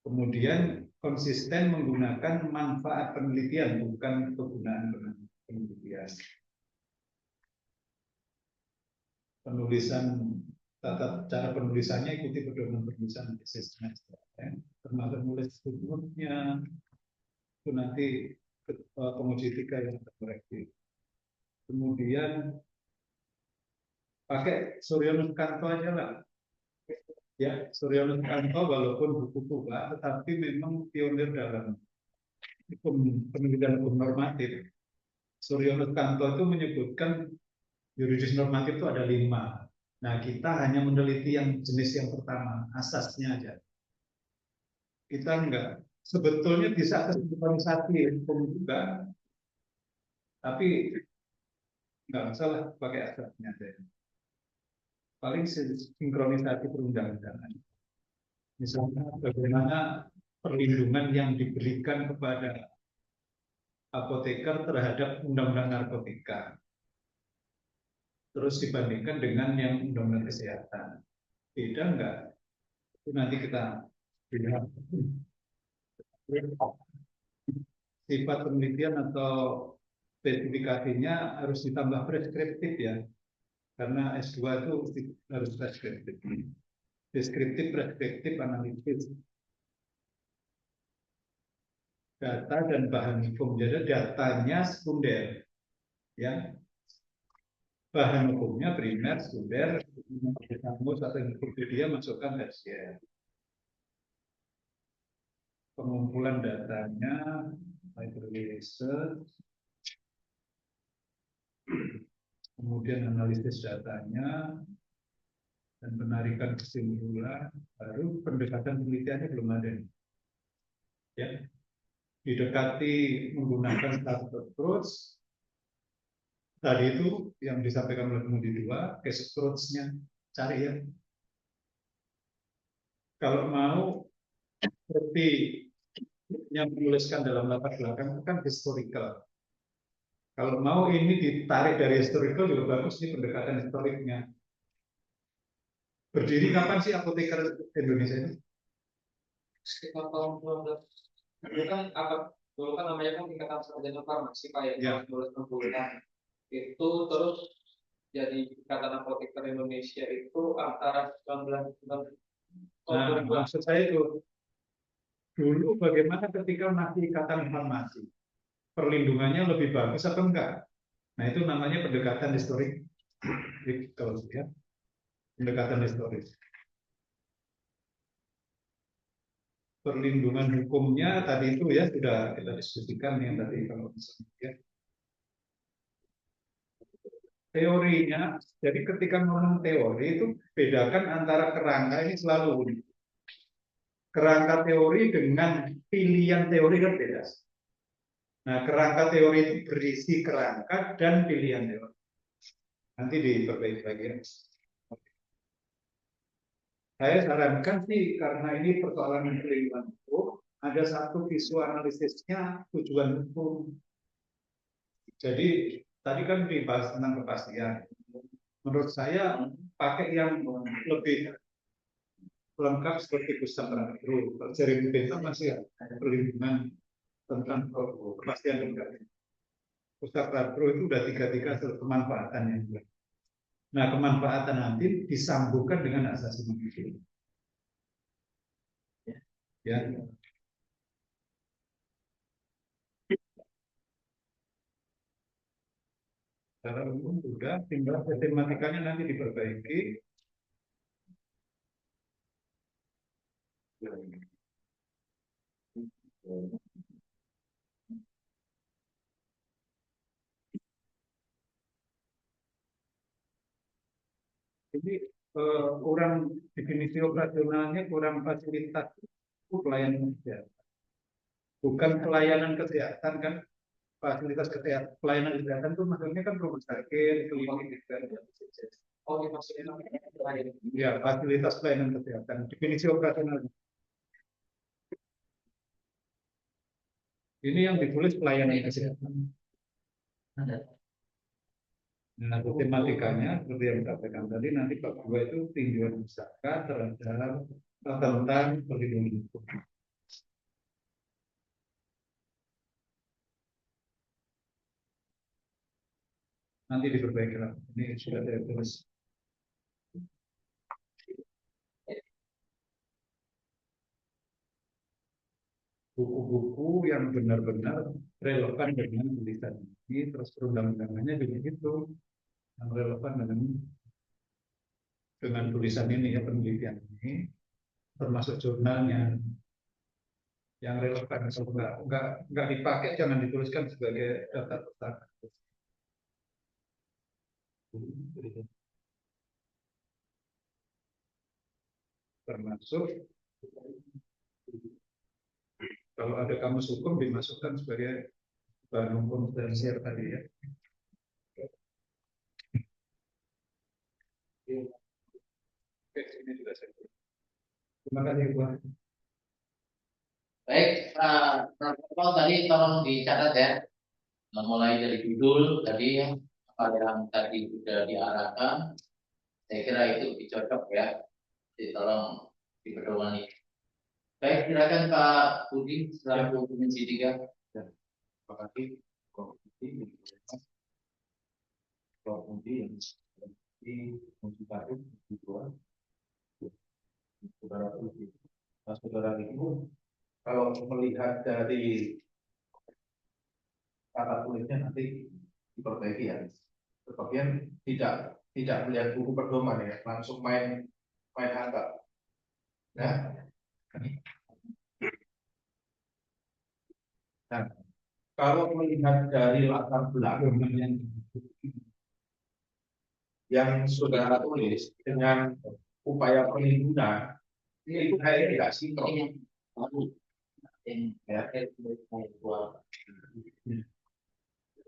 Kemudian konsisten menggunakan manfaat penelitian, bukan penggunaan penelitian. Penulisan, tata cara penulisannya ikuti pedoman penulisan assessment, ya. Termasuk nulis sebelumnya, itu nanti penguji etika yang korektif. Kemudian pakai Suryono Kanto aja lah. Ya, Suryono Kanto walaupun buku tua, tetapi memang pionir dalam penelitian hukum normatif. Suryono Kanto itu menyebutkan yuridis normatif itu ada 5. Nah, kita hanya meneliti yang jenis yang pertama, asasnya aja. Kita enggak. Sebetulnya bisa sinkronisasi hukum juga, tapi enggak masalah pakai asasnya aja. Paling sinkronisasi perundang-undangan. Misalnya bagaimana perlindungan yang diberikan kepada apoteker terhadap undang-undang narkotika. Terus dibandingkan dengan yang undang-undang kesehatan. Beda enggak? Itu nanti kita lihat. Sifat penelitian atau spesifikasinya harus ditambah preskriptif ya. Karena S2 itu harus preskriptif. Deskriptif, preskriptif, analitis. Data dan bahan hukum. Jadi datanya sekunder. Ya. Bahan hukumnya primer, sekunder, kamus atau ensiklopedia masukkan tersier. Pengumpulan datanya, library research, kemudian analisis datanya, dan penarikan kesimpulan, baru pendekatan penelitiannya belum ada. Ya, didekati menggunakan starter approach. Tadi itu yang disampaikan oleh penguji 2, case approach-nya cari ya. Kalau mau seperti yang menuliskan dalam latar belakang itu kan historical. Kalau mau ini ditarik dari historical juga bagus nih pendekatan historiknya. Berdiri kapan sih apoteker Indonesia ini? Sekitar tahun 19. Dulu kan namanya kan Ikatan Sarjana Farmasi Pak ya, 1960-an. Itu terus jadi Ikatan Apoteker Indonesia itu antara 1990. Nah, maksud saya itu dulu bagaimana ketika masih Ikatan Farmasi, perlindungannya lebih bagus atau enggak? Nah itu namanya pendekatan historik. Jadi, kalau saya pendekatan historis. Perlindungan hukumnya tadi itu ya sudah kita diskusikan yang tadi kalau misalnya ya. Teorinya, jadi ketika ngomong teori itu bedakan antara kerangka ini selalu kerangka teori dengan pilihan teori kan beda. Nah, kerangka teori itu berisi kerangka dan pilihan teori. Nanti diperbaiki lagi ya. Saya sarankan sih karena ini persoalan perlindungan hukum, ada satu visual analisisnya tujuan hukum. Jadi tadi kan dibahas tentang kepastian. Menurut saya pakai yang lebih lengkap seperti Gustav Radro. Jeremy Bentham masih ada perlindungan tentang kepastian negara. Gustav Radro itu udah tiga-tiga kemanfaatannya. Nah, kemanfaatan nanti disambungkan dengan asasi manusia. Ya. Secara umum sudah, tinggal sistematikanya nanti diperbaiki. Jadi kurang definisi operasionalnya, kurang fasilitas pelayanan kesehatan. Bukan pelayanan kesehatan kan, fasilitas kesehatan, pelayanan kesehatan itu maksudnya kan rumah sakit, klinik, oh, maksudnya ya fasilitas pelayanan kesehatan. Definisi operasional. Ini yang ditulis pelayanan kesehatan. Nah, tematikanya seperti yang dikatakan tadi, nanti Pak Gua itu tinjauan usaha terhadap tentang perlindungan hukum. Nanti diperbaiki lah. Ini sudah saya tulis. Buku-buku yang benar-benar relevan dengan tulisan ini, terus perundang-undangannya juga itu yang relevan dengan tulisan ini ya, penelitian ini, termasuk jurnalnya yang relevan. Kalau nggak dipakai, jangan dituliskan sebagai daftar pustaka. Termasuk kalau ada kamus hukum dimasukkan sebagai bahan hukum tersier tadi ya. Oke, ini juga saya. Terima kasih Bu. Baik, protokol tadi tolong dicatat ya. Mulai dari judul tadi ya, apa yang tadi sudah diarahkan, saya kira itu dicocok ya. Jadi tolong dipedomani. Baik, silakan Pak Budi selaku Komisi 3. Terima kasih Komisi yang di konsultasi dua saudara Budi. Nah, saudara itu kalau melihat dari kata tulisnya nanti diperbaiki ya. Sebagian tidak melihat buku pedoman ya, langsung main angka. Nah, kalau melihat dari latar belakang yang saudara tulis dengan upaya perlindungan, itu kayaknya tidak sinkron. Ya.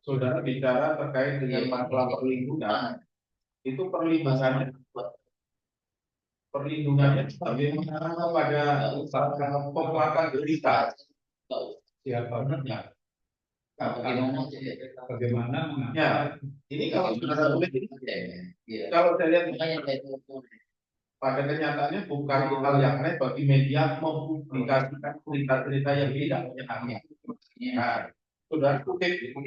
Saudara bicara terkait dengan masalah perlindungan, itu perlindungannya bagaimana pada pemelakuan berita. Siapa benar? Bagaimana? Ya, ini kalau saudara tulis ini, kalau saya lihat pada kenyataannya bukan hal yang aneh bagi media mempublikasikan cerita-cerita yang tidak menyenangkan. Nah, saudara kutip itu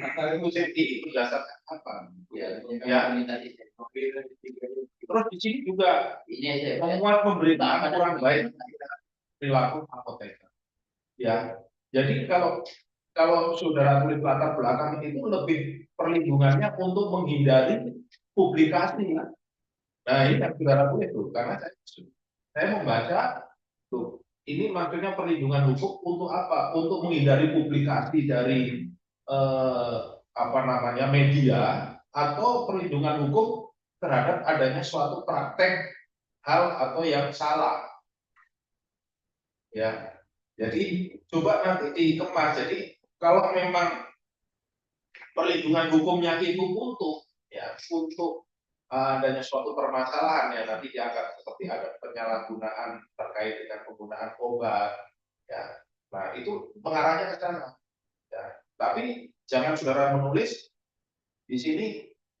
berdasarkan apa? Ya. Terus di sini juga memuat pemberitaan kurang baik perilaku apoteker. Ya, jadi kalau saudara tulis latar belakang itu lebih perlindungannya untuk menghindari publikasi. Nah ini yang saudara boleh tuh, karena saya membaca tuh, ini maksudnya perlindungan hukum untuk apa? Untuk menghindari publikasi dari apa namanya media, atau perlindungan hukum terhadap adanya suatu praktek hal atau yang salah. Ya, jadi coba nanti dikemas. Jadi kalau memang perlindungan hukumnya itu untuk ya untuk adanya suatu permasalahan yang nanti dianggap seperti ada penyalahgunaan terkait dengan penggunaan obat, ya, nah itu mengarahnya ke sana. Ya. Tapi jangan saudara menulis di sini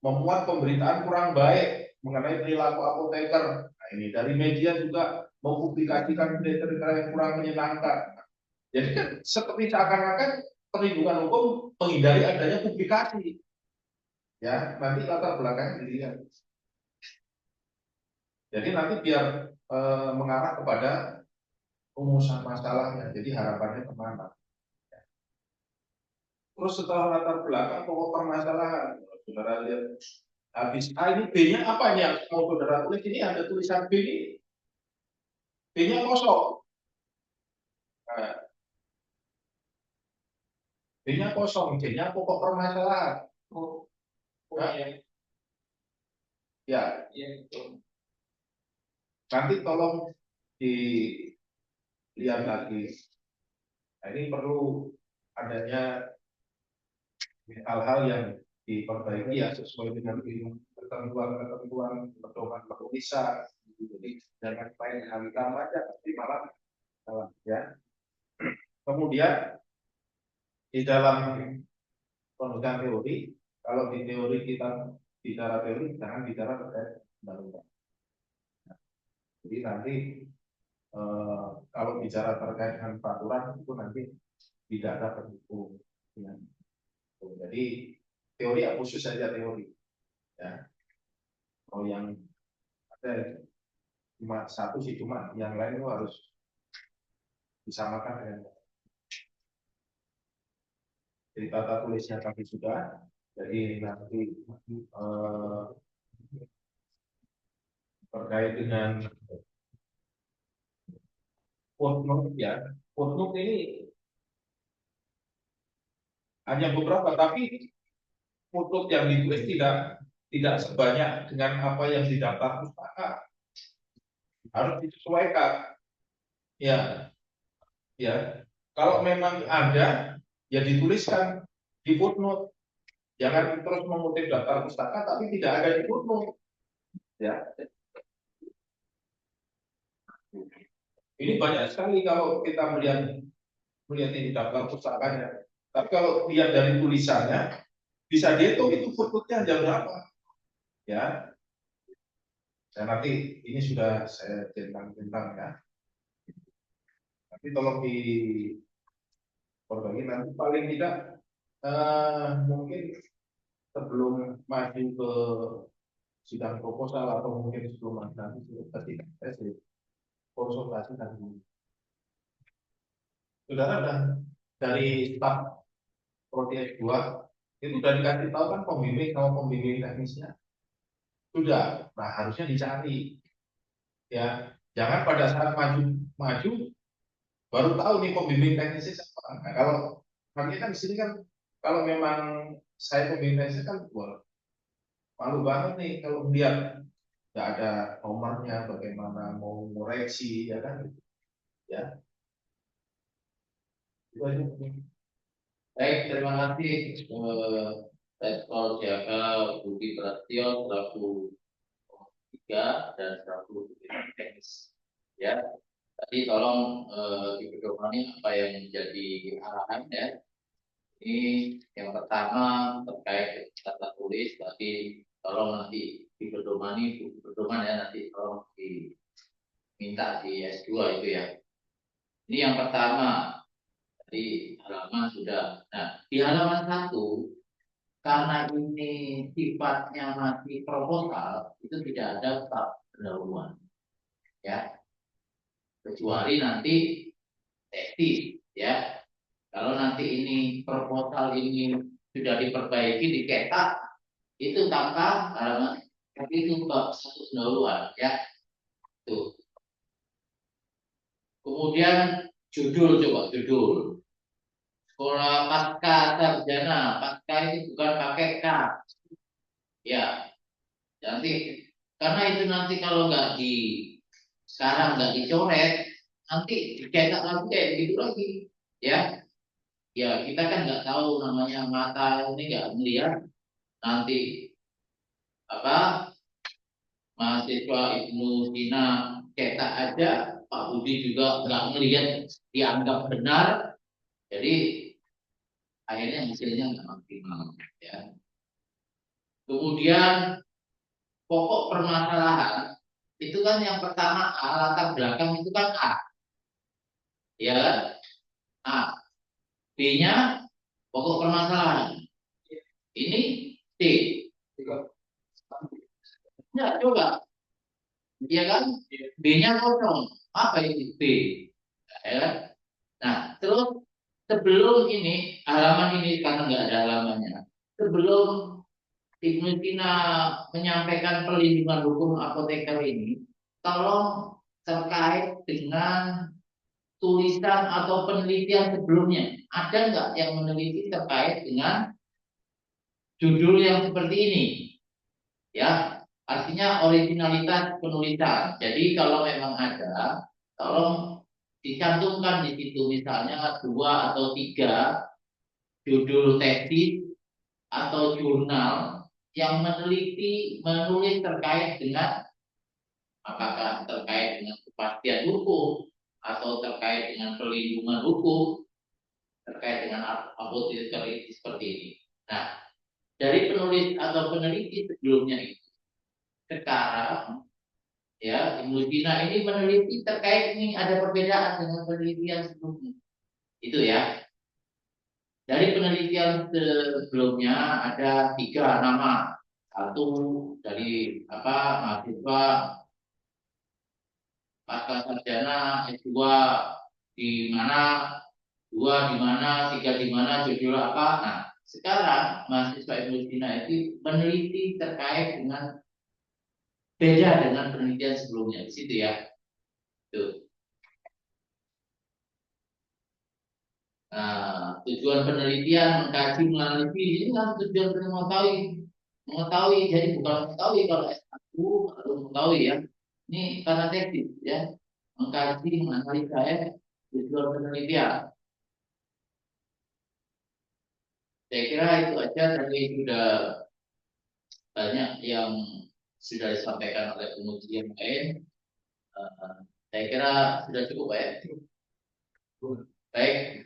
memuat pemberitaan kurang baik mengenai perilaku apoteker. Nah, ini dari media juga mempublikasikan berita-berita yang kurang menyenangkan. Jadi kan seperti seakan-akan perlindungan hukum menghindari adanya publikasi. Ya, nanti latar belakangnya dilihat. Jadi nanti biar mengarah kepada rumusan masalahnya. Jadi harapannya kemana? Terus setelah latar belakang pokok permasalahan, saudara lihat habis ini B-nya apa nih yang mau saudara tulis? Ini ada tulisan B ini, B-nya kosong. Nah, B-nya kosong, C-nya pokok permasalahan. Nah, ya, nanti tolong dilihat lagi. Nah, ini perlu adanya hal-hal yang diperbaiki ya sesuai dengan ketentuan pedoman penulisan. Jadi jangan main hal hitam aja, tapi malah salah ya. Kemudian di dalam penulisan teori, kalau di teori kita bicara teori, jangan bicara terkait undang-undang. Jadi nanti kalau bicara terkait dengan peraturan itu nanti tidak ada pendukung. Ya. Jadi teori ya khusus saja teori. Ya. Kalau yang ada cuma satu sih, cuma yang lain itu harus disamakan dengan. Jadi tata tulisnya kami sudah. Jadi nanti terkait dengan footnote ya, footnote ini hanya beberapa, tapi footnote yang ditulis tidak sebanyak dengan apa yang di daftar pustaka. Harus disesuaikan. Ya, ya. Kalau memang ada, ya dituliskan di footnote. Jangan terus mengutip daftar pustaka, tapi tidak ada di footnote. Ya. Ini banyak sekali kalau kita melihat ini daftar pustakanya. Tapi kalau lihat dari tulisannya, bisa dihitung itu footnote-nya jam berapa. Ya. Dan nanti ini sudah saya centang-centang ya. Tapi tolong diperbaiki nanti paling tidak mungkin sebelum maju ke sidang proposal atau mungkin sebelum nanti ketika tes konsultasi dan saudara dan dari staf prodi S2 itu sudah dikasih tahu kan pembimbing sama pembimbing teknisnya sudah, nah harusnya dicari ya, jangan pada saat maju baru tahu nih pembimbing teknisnya siapa. Nah, kalau kami kan di sini kan kalau memang saya pembimbing teknisnya kan wah, malu banget nih kalau lihat nggak ada nomornya, bagaimana mau ngoreksi ya kan ya. Itu aja. Baik, terima kasih Rektor Jaka Budi Prasetyo selaku 3 dan selaku teknis. Ya, tadi tolong dipedomani apa yang menjadi arahan ya. Ini yang pertama terkait tata tulis, tadi tolong nanti dipedomani, buku pedoman ya nanti tolong diminta di S2 itu ya. Ini yang pertama. Di halaman sudah. Nah, di halaman 1 karena ini sifatnya masih proposal, itu tidak ada bab pendahuluan, ya. Kecuali nanti tesis, ya. Kalau nanti ini proposal ini sudah diperbaiki, diketak, itu tanpa halaman Tapi itu bab satu pendahuluan ya. Tuh. Kemudian judul, coba judul. Sekolah pasca sarjana, pasca itu bukan pakai K. Ya, nanti karena itu nanti kalau nggak di sekarang nggak dicoret, nanti dicetak lagi kayak begitu lagi. Ya, ya kita kan nggak tahu namanya mata ini nggak melihat nanti apa mahasiswa Ibnu Sina cetak aja Pak Budi juga nggak melihat dianggap benar, jadi akhirnya hasilnya nggak maksimal. Ya. Kemudian pokok permasalahan itu kan yang pertama A, latar belakang itu kan A, ya kan? A. B-nya pokok permasalahan. Ini C. Ya, coba. Ya kan? B-nya kosong. Apa ini B? Ya kan? Nah, terus sebelum ini, halaman ini karena nggak ada halamannya. Sebelum Ibnu Sina menyampaikan perlindungan hukum apoteker ini, tolong terkait dengan tulisan atau penelitian sebelumnya. Ada nggak yang meneliti terkait dengan judul yang seperti ini? Ya, artinya originalitas penulisan. Jadi kalau memang ada, tolong dicantumkan di situ misalnya 2 atau 3 judul tesis atau jurnal yang menulis terkait dengan apakah terkait dengan kepastian hukum atau terkait dengan perlindungan hukum terkait dengan apoteker ini seperti ini. Nah, dari penulis atau peneliti sebelumnya itu sekarang ya Ibnu Sina ini meneliti terkait ini ada perbedaan dengan penelitian sebelumnya. Itu ya. Dari penelitian sebelumnya ada 3 nama. Satu dari mahasiswa pasca sarjana, S2 di mana, 2 di mana, 3 di mana, judul apa. Nah, sekarang mahasiswa Ibnu Sina itu meneliti terkait dengan beda dengan penelitian sebelumnya di situ ya. Tuh. Nah, tujuan penelitian mengkaji meneliti ini kan tujuan mengetahui jadi bukan mengetahui kalau S1 atau mengetahui ya. Ini karena tesis ya, mengkaji menganalisa ya tujuan penelitian. Saya kira itu aja, tadi sudah banyak yang sudah disampaikan oleh penguji yang lain. Saya kira sudah cukup ya. Baik,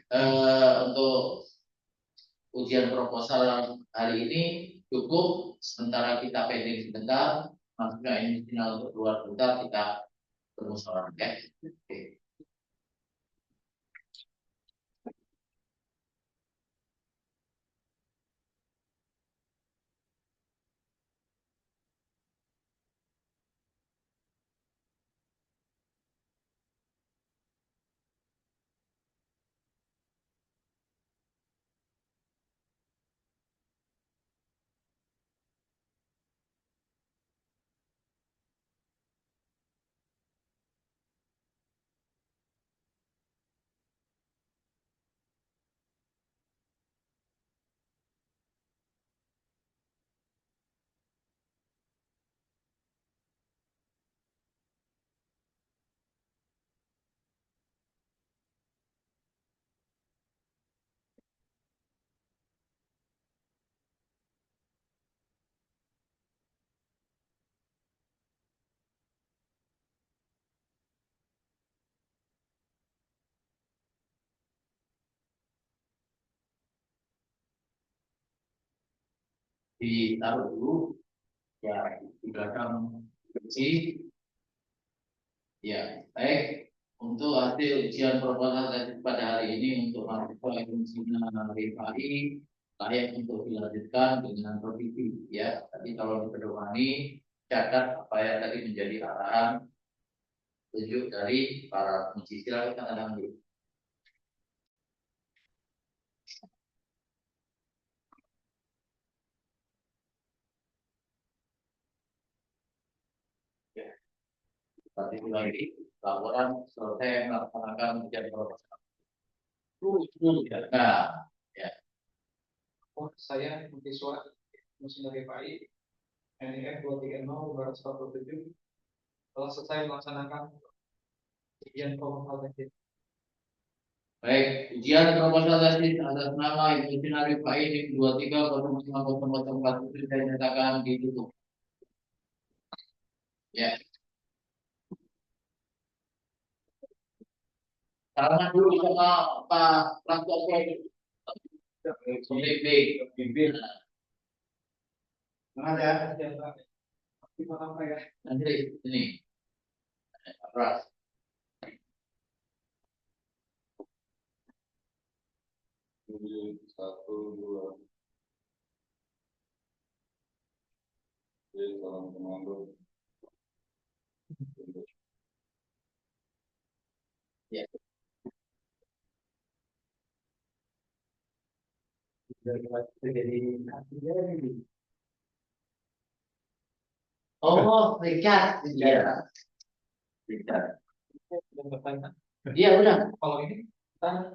untuk ujian proposal hari ini cukup. Sementara kita pending sebentar, maksudnya ini final untuk keluar sebentar, kita bermusyawarah ya. Oke. Ditaruh dulu ya di belakang kursi. Ya, baik. Untuk hasil ujian proposal tadi pada hari ini untuk mahasiswa Insinyur Rifai layak untuk dilanjutkan dengan revisi ya. Tapi kalau dipedomani catat apa yang tadi menjadi arahan tunjuk dari para penguji. Silakan Kang Adang. Tadi lagi laporan selesai melaksanakan kegiatan proporsional. Nah, ya. Oh, saya mahasiswa Musinari PAI NIF 230-147 telah selesai melaksanakan ujian proposal tesis. Baik, ujian proposal tesis atas nama Ibu Sinari PAI 23050047 saya nyatakan ditutup. Ya. Salaman dulu sama Pak Prastowo. Pimpin. Ada di mana ya? Nanti ini. Pras. Satu, dua. Salam komando. Ya. Oh, Richard. Iya. Richard. Iya, udah. Kalau ini kita